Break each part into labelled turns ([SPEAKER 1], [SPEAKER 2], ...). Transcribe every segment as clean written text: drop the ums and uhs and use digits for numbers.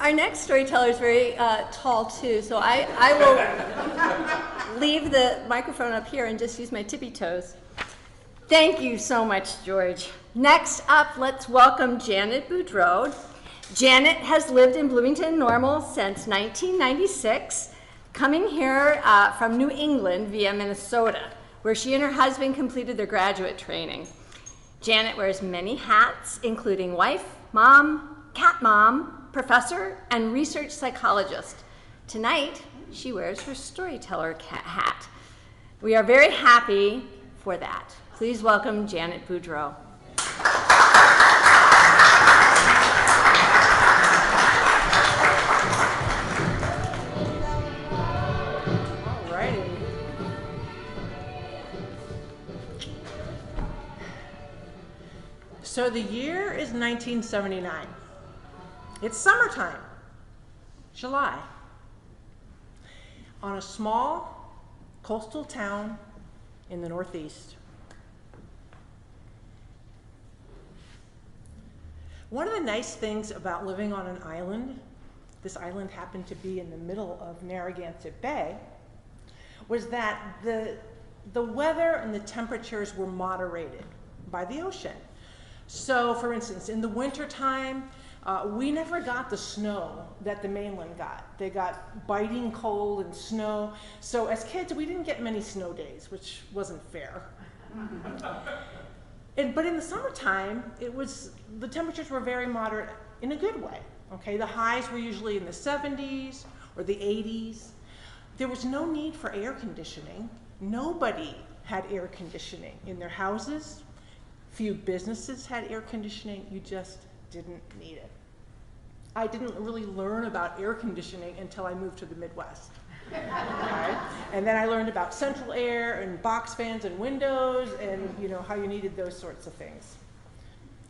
[SPEAKER 1] Our next storyteller is very tall too, so I will leave the microphone up here and just use my tippy toes. Thank you so much, George. Next up, let's welcome Janet Boudreaux. Janet has lived in Bloomington Normal since 1996, coming here from New England via Minnesota, where she and her husband completed their graduate training. Janet wears many hats, including wife, mom, cat mom, professor, and research psychologist. Tonight, she wears her storyteller hat. We are very happy for that. Please welcome Janet Boudreaux.
[SPEAKER 2] So the year is 1979. It's summertime, July, on a small coastal town in the Northeast. One of the nice things about living on an island, this island happened to be in the middle of Narragansett Bay, was that the weather and the temperatures were moderated by the ocean. So, for instance, in the wintertime, we never got the snow that the mainland got. They got biting cold and snow. So as kids, we didn't get many snow days, which wasn't fair. But in the summertime, the temperatures were very moderate in a good way. Okay, the highs were usually in the 70s or the 80s. There was no need for air conditioning. Nobody had air conditioning in their houses. Few businesses had air conditioning. You just didn't need it. I didn't really learn about air conditioning until I moved to the Midwest. Okay? And then I learned about central air and box fans and windows and how you needed those sorts of things.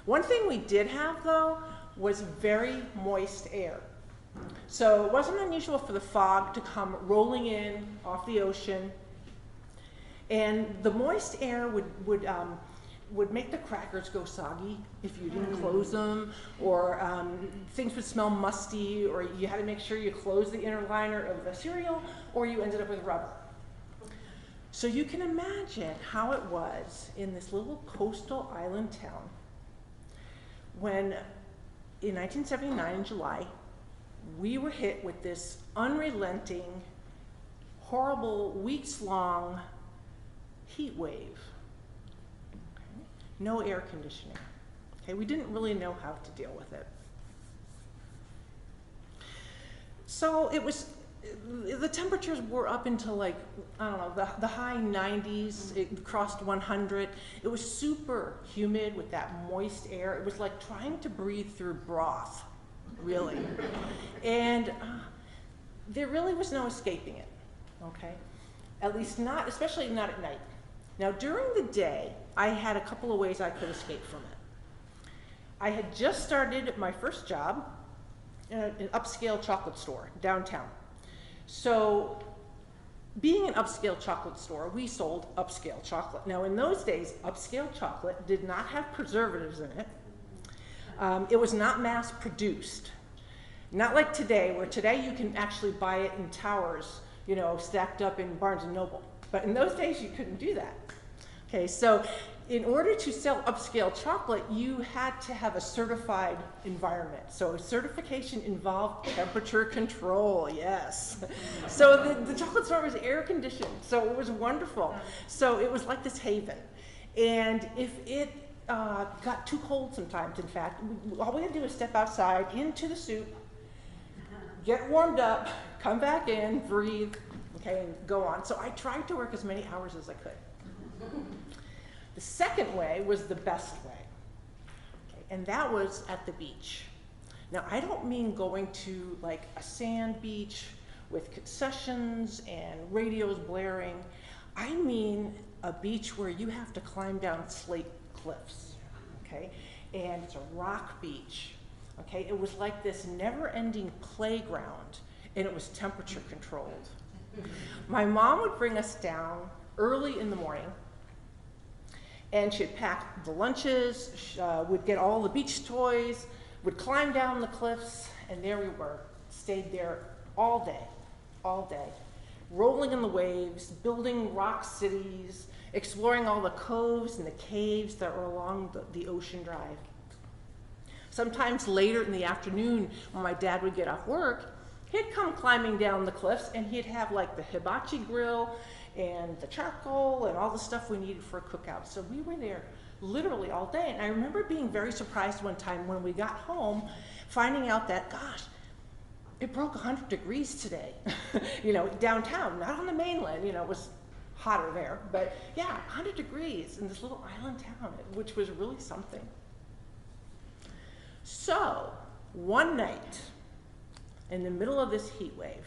[SPEAKER 2] One thing we did have, though, was very moist air. So it wasn't unusual for the fog to come rolling in off the ocean, and the moist air would make the crackers go soggy if you didn't close them, or things would smell musty, or you had to make sure you closed the inner liner of the cereal, or you ended up with rubber. So you can imagine how it was in this little coastal island town when, in 1979 in July, we were hit with this unrelenting, horrible, weeks-long heat wave. No air conditioning. Okay, we didn't really know how to deal with it. So the temperatures were up into the high 90s. It crossed 100. It was super humid with that moist air. It was like trying to breathe through broth, really. And there really was no escaping it, okay? At least not, especially not at night. Now, during the day, I had a couple of ways I could escape from it. I had just started my first job in an upscale chocolate store downtown. So, being an upscale chocolate store, we sold upscale chocolate. Now, in those days, upscale chocolate did not have preservatives in it. It was not mass produced. Not like today, where today you can actually buy it in towers, stacked up in Barnes & Noble. But in those days, you couldn't do that. Okay, so in order to sell upscale chocolate, you had to have a certified environment. So certification involved temperature control, yes. So the chocolate store was air conditioned, so it was wonderful. So it was like this haven. And if it got too cold sometimes, in fact, all we had to do was step outside into the soup, get warmed up, come back in, breathe, okay, and go on. So I tried to work as many hours as I could. The second way was the best way, okay, and that was at the beach. Now, I don't mean going to like a sand beach with concessions and radios blaring. I mean a beach where you have to climb down slate cliffs, okay, and it's a rock beach, okay. It was like this never-ending playground, and it was temperature controlled. My mom would bring us down early in the morning, and she'd pack the lunches, would get all the beach toys, would climb down the cliffs, And there we were, stayed there all day, rolling in the waves, building rock cities, exploring all the coves and the caves that were along the ocean drive. Sometimes later in the afternoon, when my dad would get off work, he'd come climbing down the cliffs and he'd have like the hibachi grill and the charcoal and all the stuff we needed for a cookout. So we were there literally all day. And I remember being very surprised one time when we got home, finding out that, gosh, it broke 100 degrees today, you know, downtown, not on the mainland, you know, it was hotter there, but yeah, 100 degrees in this little island town, which was really something. So, one night, in the middle of this heat wave,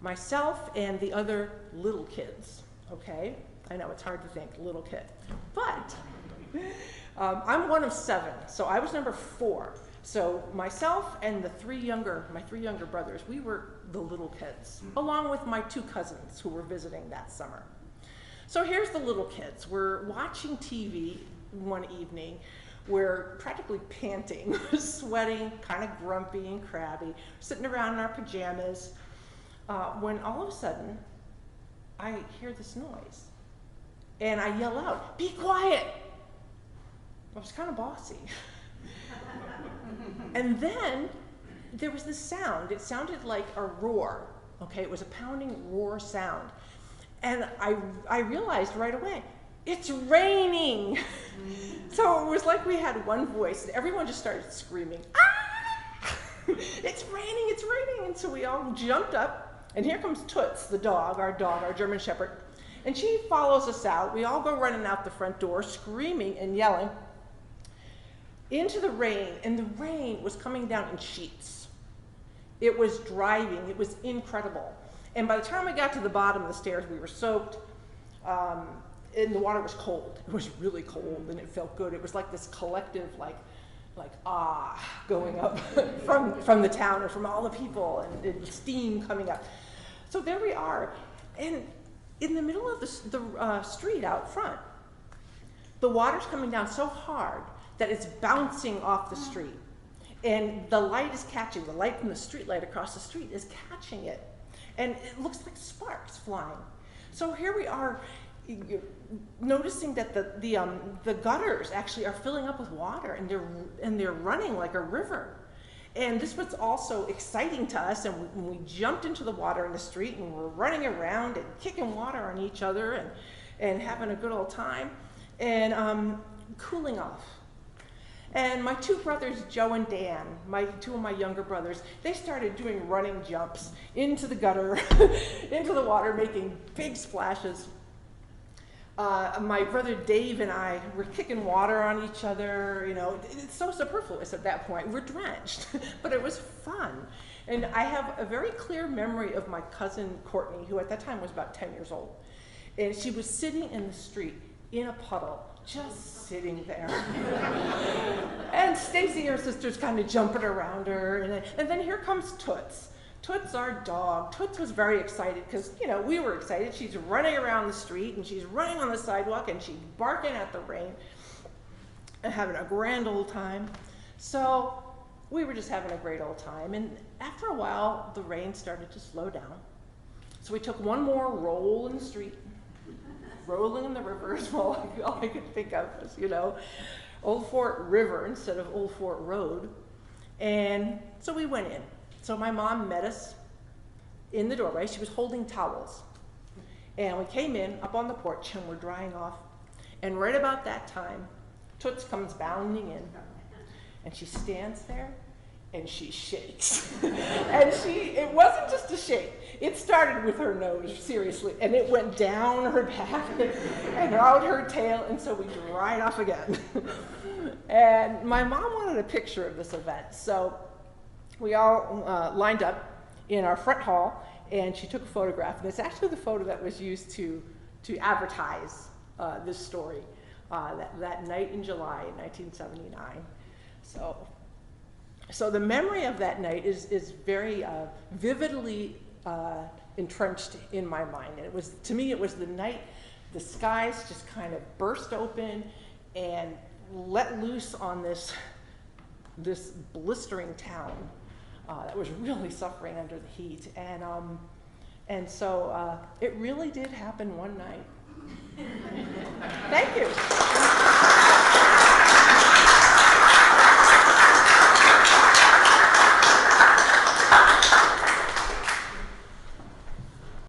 [SPEAKER 2] myself and the other little kids, okay? I know it's hard to think, little kid, but I'm one of 7, so I was number 4. So myself and my 3 younger brothers, we were the little kids, along with my 2 cousins who were visiting that summer. So here's the little kids. We're watching TV one evening. We're practically panting, sweating, kind of grumpy and crabby, sitting around in our pajamas, when all of a sudden, I hear this noise. And I yell out, "Be quiet!" I was kind of bossy. And then there was this sound. It sounded like a roar, okay? It was a pounding roar sound. And I realized right away, it's raining. So it was like we had one voice, and everyone just started screaming, "Ah! It's raining, it's raining!" And so we all jumped up, and here comes Toots, the dog, our German Shepherd. And she follows us out. We all go running out the front door, screaming and yelling, into the rain, and the rain was coming down in sheets. It was driving, it was incredible. And by the time we got to the bottom of the stairs, we were soaked, and the water was cold. It was really cold, and it felt good. It was like this collective, like going up from the town and from all the people, and steam coming up. So there we are, and in the middle of the street out front, the water's coming down so hard that it's bouncing off the street. And the light is catching, the light from the street light across the street is catching it. And it looks like sparks flying. So here we are, noticing that the gutters actually are filling up with water, and they're running like a river. And this was also exciting to us, and we jumped into the water in the street, and we're running around and kicking water on each other and having a good old time and cooling off. And my 2 brothers, Joe and Dan, 2 of my younger brothers, they started doing running jumps into the gutter, into the water, making big splashes. My brother Dave and I were kicking water on each other. You know, it's so superfluous at that point. We're drenched, but it was fun. And I have a very clear memory of my cousin Courtney, who at that time was about 10 years old. And she was sitting in the street in a puddle, just sitting there. And Stacy, her sister's kind of jumping around her. And then here comes Toots. Toots, our dog. Toots was very excited because, you know, we were excited. She's running around the street, and she's running on the sidewalk, and she's barking at the rain and having a grand old time. So we were just having a great old time. And after a while, the rain started to slow down. So we took one more roll in the street, rolling in the river is all I could think of was, you know, Old Fort River instead of Old Fort Road. And so we went in. So my mom met us in the doorway. She was holding towels. And we came in up on the porch, and we're drying off. And right about that time, Toots comes bounding in. And she stands there, and she shakes. And it wasn't just a shake. It started with her nose, seriously, and it went down her back and out her tail, and so we dried off again. And my mom wanted a picture of this event, so we all lined up in our front hall, and she took a photograph, and it's actually the photo that was used to advertise this story that night in July in 1979. So the memory of that night is very vividly entrenched in my mind. And to me, it was the night the skies just kind of burst open and let loose on this blistering town that was really suffering under the heat. And so it really did happen one night. Thank you.